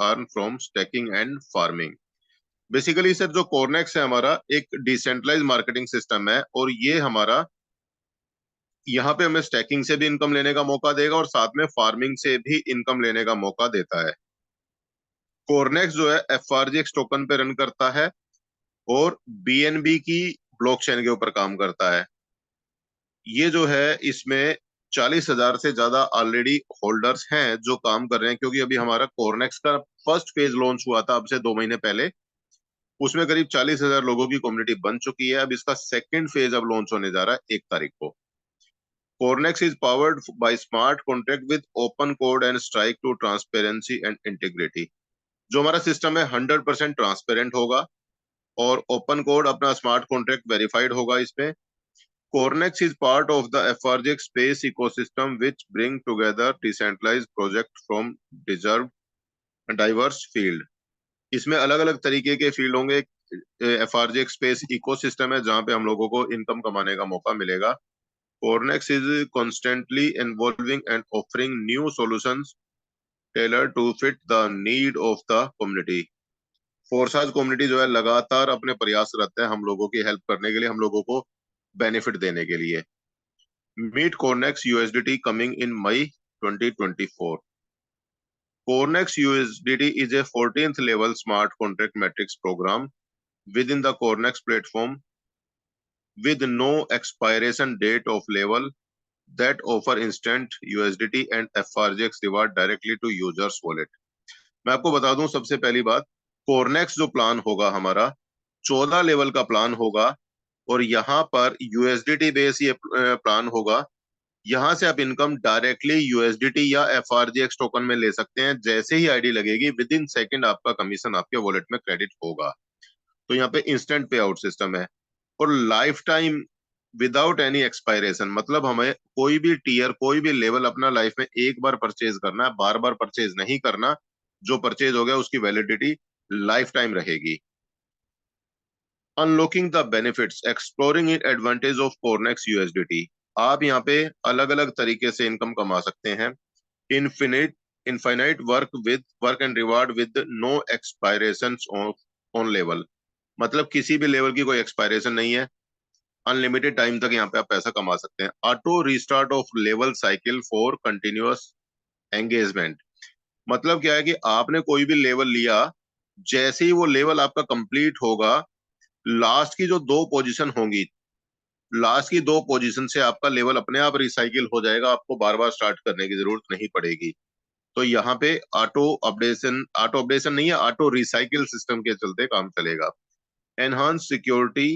Earn from stacking and farming. Basically sir जो कोरनेक्स है हमारा एक डिसेंट्रलाइज मार्केटिंग सिस्टम है, और ये हमारा यहाँ पे हमें स्टैकिंग से भी इनकम लेने का मौका देगा और साथ में फार्मिंग से भी इनकम लेने का मौका देता है। कोरनेक्स जो है एफआरजीएक्स टोकन पे रन करता है और बीएनबी की ब्लॉकचेन के ऊपर काम करता है। ये जो है इसमें 40,000 से ज्यादा ऑलरेडी होल्डर्स हैं जो काम कर रहे हैं, क्योंकि अभी हमारा कोरनेक्स का फर्स्ट फेज लॉन्च हुआ था अब से 2 महीने पहले। उसमें करीब 40,000 लोगों की कम्युनिटी बन चुकी है। अब इसका सेकंड फेज अब लॉन्च होने जा रहा है 1 तारीख को। Cornex is powered by smart contract with open code and strike to transparency and integrity. जो हमारा सिस्टम है 100% ट्रांसपेरेंट होगा और ओपन कोड अपना स्मार्ट कॉन्ट्रैक्ट वेरीफाइड होगा इसमें। Cornex is part of the FRGX space ecosystem which bring together decentralized project from diverse field। इसमें अलग अलग तरीके के फील्ड होंगे। FRGX स्पेस इकोसिस्टम है जहां पे हम लोगों को इनकम कमाने का मौका मिलेगा। Cornex is constantly evolving and offering new solutions tailored to fit the need of the community। Forsage community जो है लगातार अपने प्रयासरत है हम लोगों की हेल्प करने के लिए, हम लोगों को बेनिफिट देने के लिए। Meet Cornex USDT coming in May 2024। Cornex USDT is a 14th level smart contract metrics program within the Cornex platform with no expiration date of level that offer instant USDT and FRGX reward directly to users wallet। मैं आपको बता दूं सबसे पहली बात, Cornex जो plan होगा हमारा 14 लेवल का प्लान होगा और यहाँ पर USDT बेस ये प्लान होगा। यहां से आप इनकम डायरेक्टली यूएसडीटी या एफआरजीएक्स टोकन में ले सकते हैं। जैसे ही आईडी लगेगी विद इन सेकेंड आपका कमीशन आपके वॉलेट में क्रेडिट होगा। तो यहाँ पे इंस्टेंट पे आउट सिस्टम है और life time without any expiration. मतलब हमें कोई भी टीयर कोई भी लेवल अपना लाइफ में एक बार परचेज करना है, बार बार परचेज नहीं करना। जो परचेज हो गया उसकी वैलिडिटी लाइफ टाइम रहेगी। Unlocking the benefits exploring in advantage of Cornex USDT. आप यहाँ पे अलग अलग तरीके से इनकम कमा सकते हैं। Infinite work and reward with no expiration on level. मतलब किसी भी लेवल की कोई एक्सपायरेशन नहीं है, अनलिमिटेड टाइम तक यहाँ पे आप पैसा कमा सकते हैं। Auto restart of level cycle for continuous engagement. मतलब क्या है कि आपने कोई भी लेवल लिया, जैसे ही वो लेवल आपका कंप्लीट होगा, लास्ट की जो 2 पोजीशन होंगी, लास्ट की 2 पोजीशन से आपका लेवल अपने आप रिसाइकिल हो जाएगा। आपको बार बार स्टार्ट करने की जरूरत नहीं पड़ेगी। तो यहाँ पे ऑटो अपडेशन नहीं है, ऑटो रिसाइकिल सिस्टम के चलते काम चलेगा। Enhance security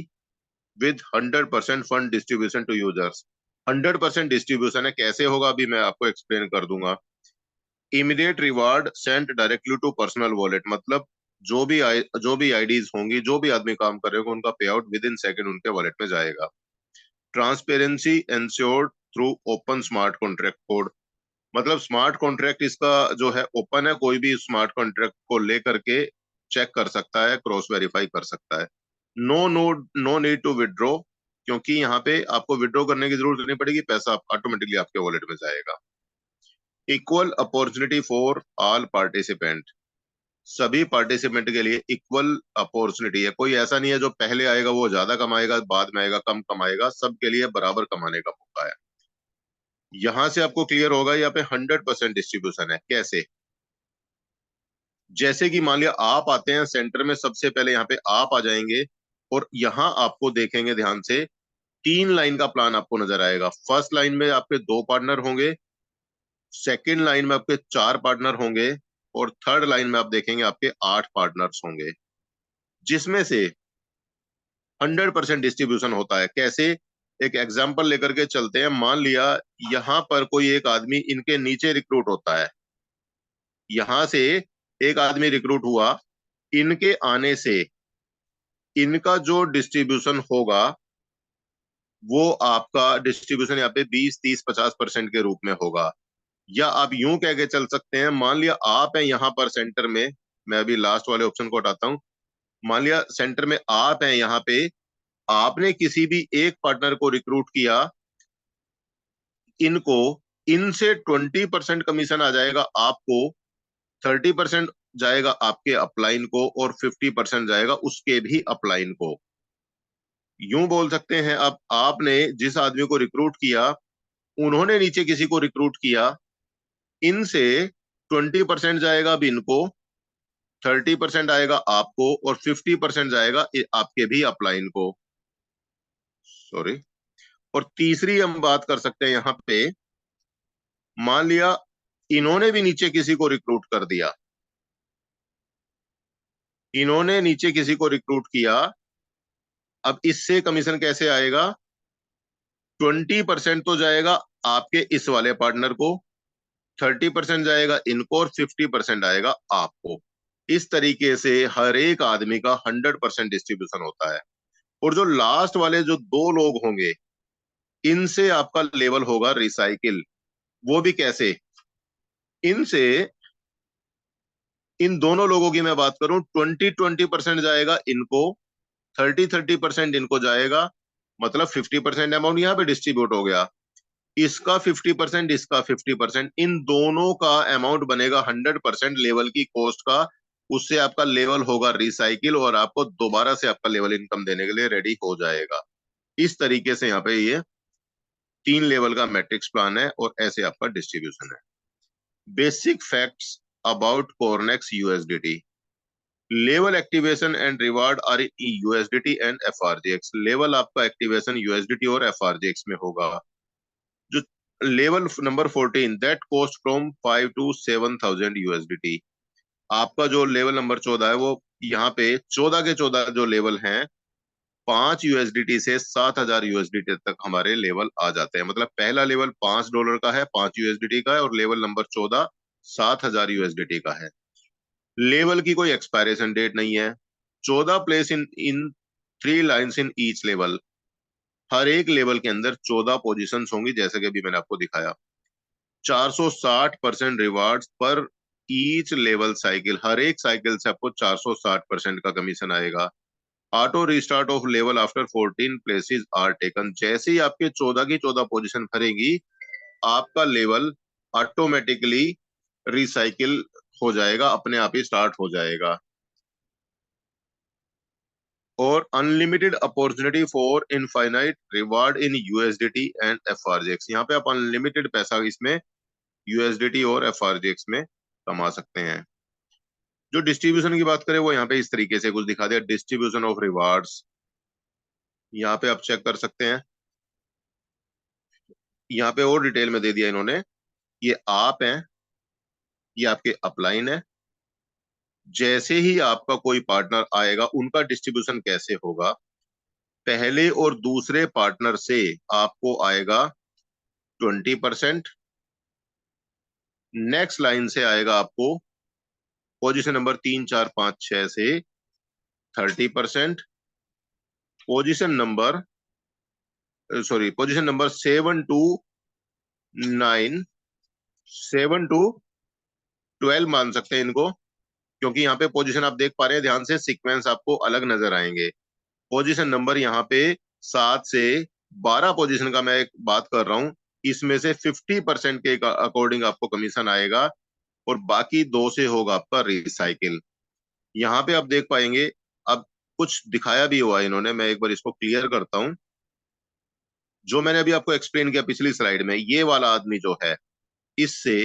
with 100% fund distribution to users. 100% distribution है, कैसे होगा अभी मैं आपको एक्सप्लेन कर दूंगा। Immediate reward sent directly to personal wallet. मतलब जो भी आईडीज होंगी, जो भी आदमी काम कर रहे होंगे, उनका पे आउट विद इन सेकेंड उनके वॉलेट में जाएगा। Transparency ensured through open smart contract code. मतलब स्मार्ट कॉन्ट्रैक्ट इसका जो है ओपन है, कोई भी स्मार्ट कॉन्ट्रैक्ट को लेकर के चेक कर सकता है, क्रॉस वेरीफाई कर सकता है। नो नीड टू विड्रॉ, क्योंकि यहाँ पे आपको विड्रॉ करने की जरूरत नहीं पड़ेगी, पैसा ऑटोमेटिकली आपके वॉलेट में जाएगा। Equal opportunity for all participant. सभी पार्टिसिपेंट के लिए इक्वल अपॉर्चुनिटी है। कोई ऐसा नहीं है जो पहले आएगा वो ज्यादा कमाएगा, बाद में आएगा कम कमाएगा। सबके लिए बराबर कमाने का मौका है। यहां से आपको क्लियर होगा यहाँ पे 100% डिस्ट्रीब्यूशन है। कैसे? जैसे कि मान लिया आप आते हैं सेंटर में, सबसे पहले यहाँ पे आप आ जाएंगे और यहाँ आपको देखेंगे ध्यान से, 3 लाइन का प्लान आपको नजर आएगा। फर्स्ट लाइन में आपके 2 पार्टनर होंगे, सेकेंड लाइन में आपके 4 पार्टनर होंगे और थर्ड लाइन में आप देखेंगे आपके 8 पार्टनर्स होंगे, जिसमें से 100% डिस्ट्रीब्यूशन होता है। कैसे? एक एग्जांपल लेकर के चलते हैं। मान लिया यहां पर कोई एक आदमी इनके नीचे रिक्रूट होता है, यहां से एक आदमी रिक्रूट हुआ, इनके आने से इनका जो डिस्ट्रीब्यूशन होगा वो आपका डिस्ट्रीब्यूशन यहाँ पे 20, 30, 50% के रूप में होगा। या आप यूं कह के चल सकते हैं, मान लिया आप हैं यहां पर सेंटर में, मैं अभी लास्ट वाले ऑप्शन को हटाता हूं। मान लिया सेंटर में आप हैं यहाँ पे, आपने किसी भी एक पार्टनर को रिक्रूट किया, इनको इनसे 20% कमीशन आ जाएगा आपको, 30% जाएगा आपके अपलाइन को और 50% जाएगा उसके भी अपलाइन को। यूं बोल सकते हैं, अब आपने जिस आदमी को रिक्रूट किया, उन्होंने नीचे किसी को रिक्रूट किया, इनसे 20% जाएगा अब इनको, 30% आएगा आपको और 50% जाएगा आपके भी अपलाइन को। सॉरी। और तीसरी हम बात कर सकते हैं यहां पे, मान लिया इन्होंने भी नीचे किसी को रिक्रूट कर दिया, इन्होंने नीचे किसी को रिक्रूट किया, अब इससे कमीशन कैसे आएगा? 20% तो जाएगा आपके इस वाले पार्टनर को, 30% जाएगा इनको और 50% आएगा आपको। इस तरीके से हर एक आदमी का 100% डिस्ट्रीब्यूशन होता है। और जो लास्ट वाले जो दो लोग होंगे, इनसे आपका लेवल होगा रिसाइकिल। वो भी कैसे? इनसे, इन दोनों लोगों की मैं बात करूं, 20% जाएगा इनको, 30% इनको जाएगा, मतलब 50% अमाउंट यहां पे डिस्ट्रीब्यूट हो गया। इसका 50%, इसका 50%, इन दोनों का अमाउंट बनेगा 100% लेवल की कॉस्ट का। उससे आपका लेवल होगा रिसाइकिल और आपको दोबारा से आपका लेवल इनकम देने के लिए रेडी हो जाएगा। इस तरीके से यहाँ पे ये 3 लेवल का मैट्रिक्स प्लान है और ऐसे आपका डिस्ट्रीब्यूशन है। Basic facts about Cornex USDT. Level activation and reward are USDT and FRJX. Level आपका एक्टिवेशन यूएसडीटी और एफआरजेएक्स में होगा। जो level number 14, that cost from 5 to 7,000 USDT. आपका जो लेवल नंबर 14 है, वो यहाँ पे 14 के 14 जो लेवल हैं, 5 यूएसडीटी से 7,000 यूएसडीटी तक हमारे लेवल आ जाते हैं। मतलब पहला लेवल $5 का है, 5 यूएसडीटी का है, और लेवल नंबर 14 7,000 यूएसडीटी का है। लेवल की कोई एक्सपायरेशन डेट नहीं है। 14 place in in 3 lines in each level. हर एक लेवल के अंदर 14 पोजीशंस होंगी, जैसे कि अभी मैंने आपको दिखाया। 460% रिवार्ड्स पर ईच लेवल साइकिल। हर एक साइकिल से आपको 460% का कमीशन आएगा। Auto restart of level after 14 places are taken. जैसे ही आपके 14 की 14 पोजीशन भरेगी, आपका लेवल ऑटोमेटिकली रिसाइकिल हो जाएगा, अपने आप ही स्टार्ट हो जाएगा। और unlimited opportunity for infinite reward in USDT and FRJX. यहाँ पे आप अनलिमिटेड पैसा इसमें यूएसडीटी और एफआरजेएक्स में कमा सकते हैं। जो डिस्ट्रीब्यूशन की बात करें, वो यहाँ पे इस तरीके से कुछ दिखा दिया। डिस्ट्रीब्यूशन ऑफ रिवार्ड्स यहाँ पे आप चेक कर सकते हैं। यहाँ पे और डिटेल में दे दिया इन्होंने। ये आप हैं, ये आपके अपलाइन है। जैसे ही आपका कोई पार्टनर आएगा, उनका डिस्ट्रीब्यूशन कैसे होगा? पहले और दूसरे पार्टनर से आपको आएगा 20%। नेक्स्ट लाइन से आएगा आपको पोजीशन नंबर 3, 4, 5, 6 से 30%। Position number position number 7 to 9, 7 to 12 मान सकते हैं इनको, क्योंकि यहाँ पे पोजीशन आप देख पा रहे हैं, ध्यान से सीक्वेंस आपको अलग नजर आएंगे। पोजीशन नंबर यहाँ पे 7 से 12 पोजीशन का मैं एक बात कर रहा हूं। इसमें से 50% के अकॉर्डिंग आपको कमीशन आएगा और बाकी 2 से होगा आपका रिसाइकिल। यहाँ पे आप देख पाएंगे, अब कुछ दिखाया भी हुआ इन्होंने, मैं एक बार इसको क्लियर करता हूं। जो मैंने अभी आपको एक्सप्लेन किया पिछली स्लाइड में, ये वाला आदमी जो है, इससे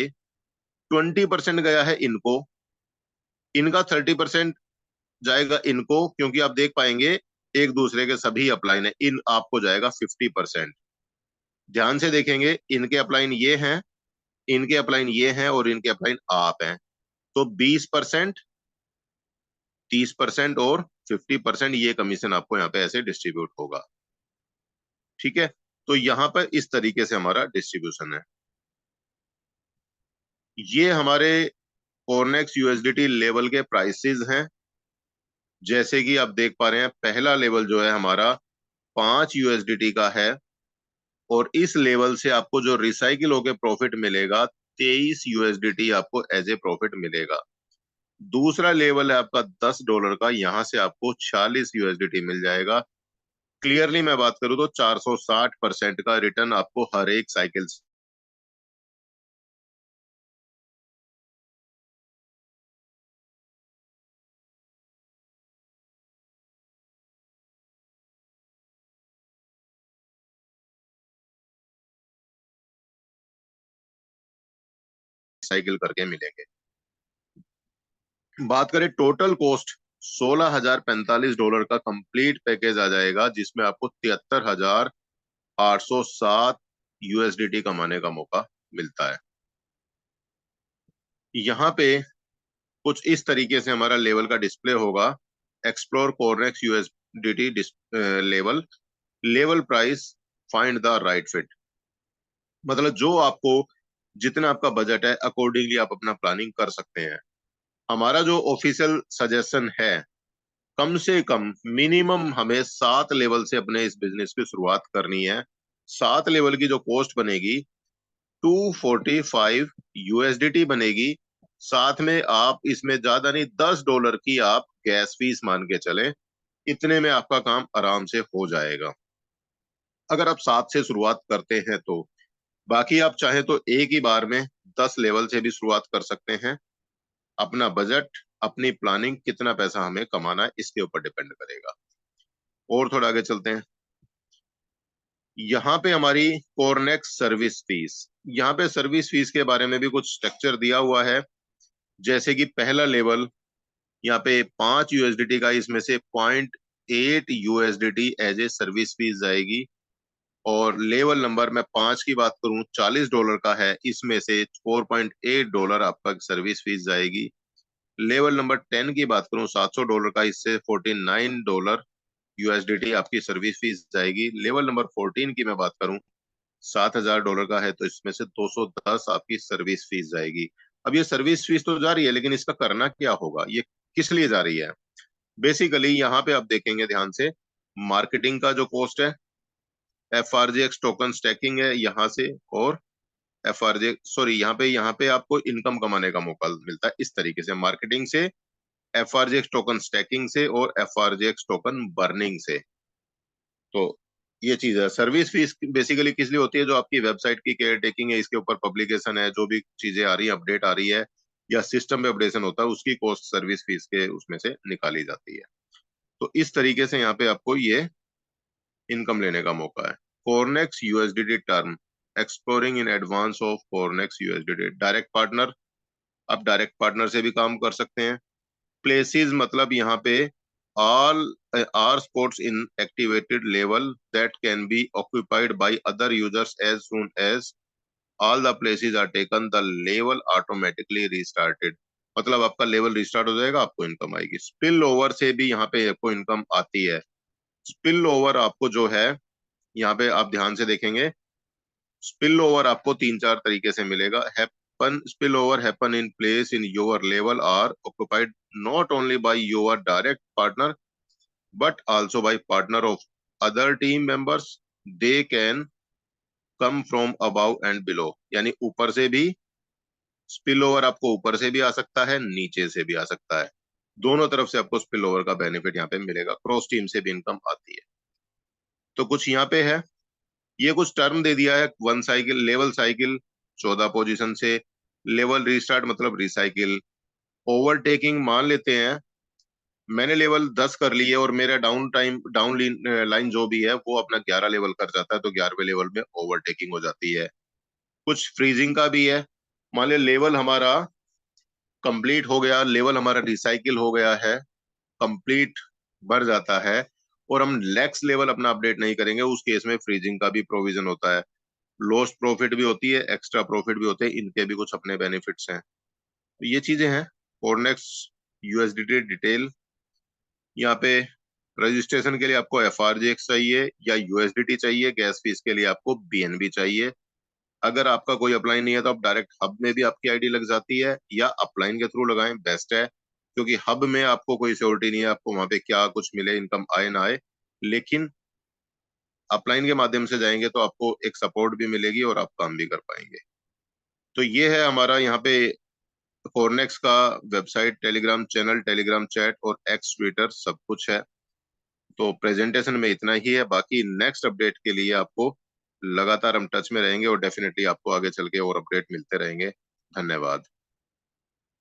20% गया है इनको, इनका 30% जाएगा इनको, क्योंकि आप देख पाएंगे एक दूसरे के सभी अपलाइन है। इन आपको जाएगा 50%। ध्यान से देखेंगे, इनके अपलाइन ये हैं, इनके अपलाइन ये हैं और इनके अपलाइन आप हैं। तो 20%, 30% और 50% ये कमीशन आपको यहाँ पे ऐसे डिस्ट्रीब्यूट होगा। ठीक है, तो यहां पर इस तरीके से हमारा डिस्ट्रीब्यूशन है। ये हमारे कॉर्नेक्स यूएसडीटी लेवल के प्राइसेस हैं। जैसे कि आप देख पा रहे हैं, पहला लेवल जो है हमारा 5 यूएसडीटी का है और इस लेवल से आपको जो रिसाइकिल होकर प्रॉफिट मिलेगा, 23 यूएसडीटी आपको एज ए प्रॉफिट मिलेगा। दूसरा लेवल है आपका $10 का, यहां से आपको 46 यूएसडीटी मिल जाएगा। क्लियरली मैं बात करूं तो 460% का रिटर्न आपको हर एक साइकिल रिसाइकिल करके मिलेंगे। बात करें टोटल कॉस्ट, $16,045 का कंप्लीट पैकेज आ जाएगा, जिसमें आपको 73,807 USDT कमाने का मौका मिलता है। यहाँ पे कुछ इस तरीके से हमारा लेवल का डिस्प्ले होगा। Explore Cornex USDT level, level price, find the right fit. मतलब जो आपको जितना आपका बजट है अकॉर्डिंगली आप अपना प्लानिंग कर सकते हैं। हमारा जो ऑफिशियल सजेशन है, कम से कम मिनिमम हमें 7 लेवल से अपने इस बिजनेस की शुरुआत करनी है। 7 लेवल की जो कॉस्ट बनेगी 245 USDT बनेगी। साथ में आप इसमें ज्यादा नहीं $10 की आप गैस फीस मान के चलें, इतने में आपका काम आराम से हो जाएगा अगर आप 7 से शुरुआत करते हैं तो। बाकी आप चाहे तो एक ही बार में 10 लेवल से भी शुरुआत कर सकते हैं। अपना बजट, अपनी प्लानिंग, कितना पैसा हमें कमाना है इसके ऊपर डिपेंड करेगा। और थोड़ा आगे चलते हैं। यहाँ पे हमारी कॉर्नेक्स सर्विस फीस, यहाँ पे सर्विस फीस के बारे में भी कुछ स्ट्रक्चर दिया हुआ है। जैसे कि पहला लेवल यहाँ पे 5 USDT का, इसमें से 0.8 USDT as a service fee जाएगी। और लेवल नंबर मैं 5 की बात करूं $40 का है, इसमें से $4.8 आपका सर्विस फीस जाएगी। लेवल नंबर 10 की बात करूं $700 का, इससे $49 USDT आपकी सर्विस फीस जाएगी। लेवल नंबर 14 की मैं बात करूं $7,000 का है, तो इसमें से 210 आपकी सर्विस फीस जाएगी। अब ये सर्विस फीस तो जा रही है, लेकिन इसका करना क्या होगा, ये किस लिए जा रही है? बेसिकली यहाँ पे आप देखेंगे ध्यान से, मार्केटिंग का जो कॉस्ट है, FRGX टोकन स्टैकिंग है यहाँ से, और यहाँ पे आपको इनकम कमाने का मौका मिलता है इस तरीके से, मार्केटिंग से, FRGX टोकन स्टैकिंग से, और FRGX टोकन बर्निंग से। तो ये चीज है। सर्विस फीस बेसिकली किस लिए होती है? जो आपकी वेबसाइट की केयर टेकिंग है, इसके ऊपर पब्लिकेशन है, जो भी चीजें आ रही है, अपडेट आ रही है, या सिस्टम पे अपडेशन होता है, उसकी कॉस्ट सर्विस फीस के उसमें से निकाली जाती है। तो इस तरीके से यहाँ पे आपको ये इनकम लेने का मौका है। Cornex USDT term, exploring in advance of Cornex USDT। Direct partner, आप डायरेक्ट पार्टनर से भी काम कर सकते हैं। प्लेसेस मतलब यहाँ पे all are sports in activated level that can be occupied by other users as soon as all the places are taken, the level automatically restarted। मतलब आपका लेवल रिस्टार्ट हो जाएगा, आपको इनकम आएगी। स्पिल ओवर से भी यहाँ पे आपको इनकम आती है। स्पिल ओवर आपको जो है, यहाँ पे आप ध्यान से देखेंगे, स्पिल ओवर आपको 3-4 तरीके से मिलेगा। Spill over happen in place in your level are occupied not only by your direct partner but also by partner of other team members, they can come from above and below। यानी ऊपर से भी spill over आपको ऊपर से भी आ सकता है, नीचे से भी आ सकता है, दोनों तरफ से आपको स्पिल ओवर का बेनिफिट यहाँ पे मिलेगा। क्रॉस टीम से भी इनकम आती है। तो कुछ यहाँ पे है, ये कुछ टर्म दे दिया है। 1 साइकिल, लेवल साइकिल 14 पोजीशन से, लेवल रिस्टार्ट मतलब रिसाइकिल, ओवरटेकिंग मान लेते हैं मैंने लेवल 10 कर लिए और मेरा डाउन लाइन जो भी है वो अपना 11 लेवल कर जाता है, तो 11वें लेवल में ओवरटेकिंग हो जाती है। कुछ फ्रीजिंग का भी है। मान लिया लेवल हमारा कंप्लीट हो गया, लेवल हमारा रिसाइकिल हो गया है, कंप्लीट भर जाता है, और हम नेक्स्ट लेवल अपना अपडेट नहीं करेंगे, उस केस में फ्रीजिंग का भी प्रोविजन होता है। लॉस्ट प्रॉफिट भी होती है, एक्स्ट्रा प्रॉफिट भी होते हैं, इनके भी कुछ अपने बेनिफिट्स हैं। तो ये चीजें हैं। कॉर्नेक्स USDT डिटेल, यहाँ पे रजिस्ट्रेशन के लिए आपको FRGX चाहिए या USDT चाहिए, गैस फीस के लिए आपको BNB चाहिए। अगर आपका कोई अपलाइन नहीं है तो आप डायरेक्ट हब में भी आपकी आईडी लग जाती है, या अपलाइन के थ्रू लगाएं, बेस्ट है। क्योंकि हब में आपको कोई सिक्योरिटी नहीं है, आपको वहां पे क्या कुछ मिले, इनकम आए ना आए, लेकिन अपलाइन के माध्यम से जाएंगे तो आपको एक सपोर्ट भी मिलेगी और आप काम भी कर पाएंगे। तो ये है हमारा यहाँ पे कॉर्नेक्स का website, Telegram channel, Telegram chat और एक्स ट्विटर सब कुछ है। तो प्रेजेंटेशन में इतना ही है। बाकी नेक्स्ट अपडेट के लिए आपको लगातार हम टच में रहेंगे और डेफिनेटली आपको आगे चल के और अपडेट मिलते रहेंगे। धन्यवाद।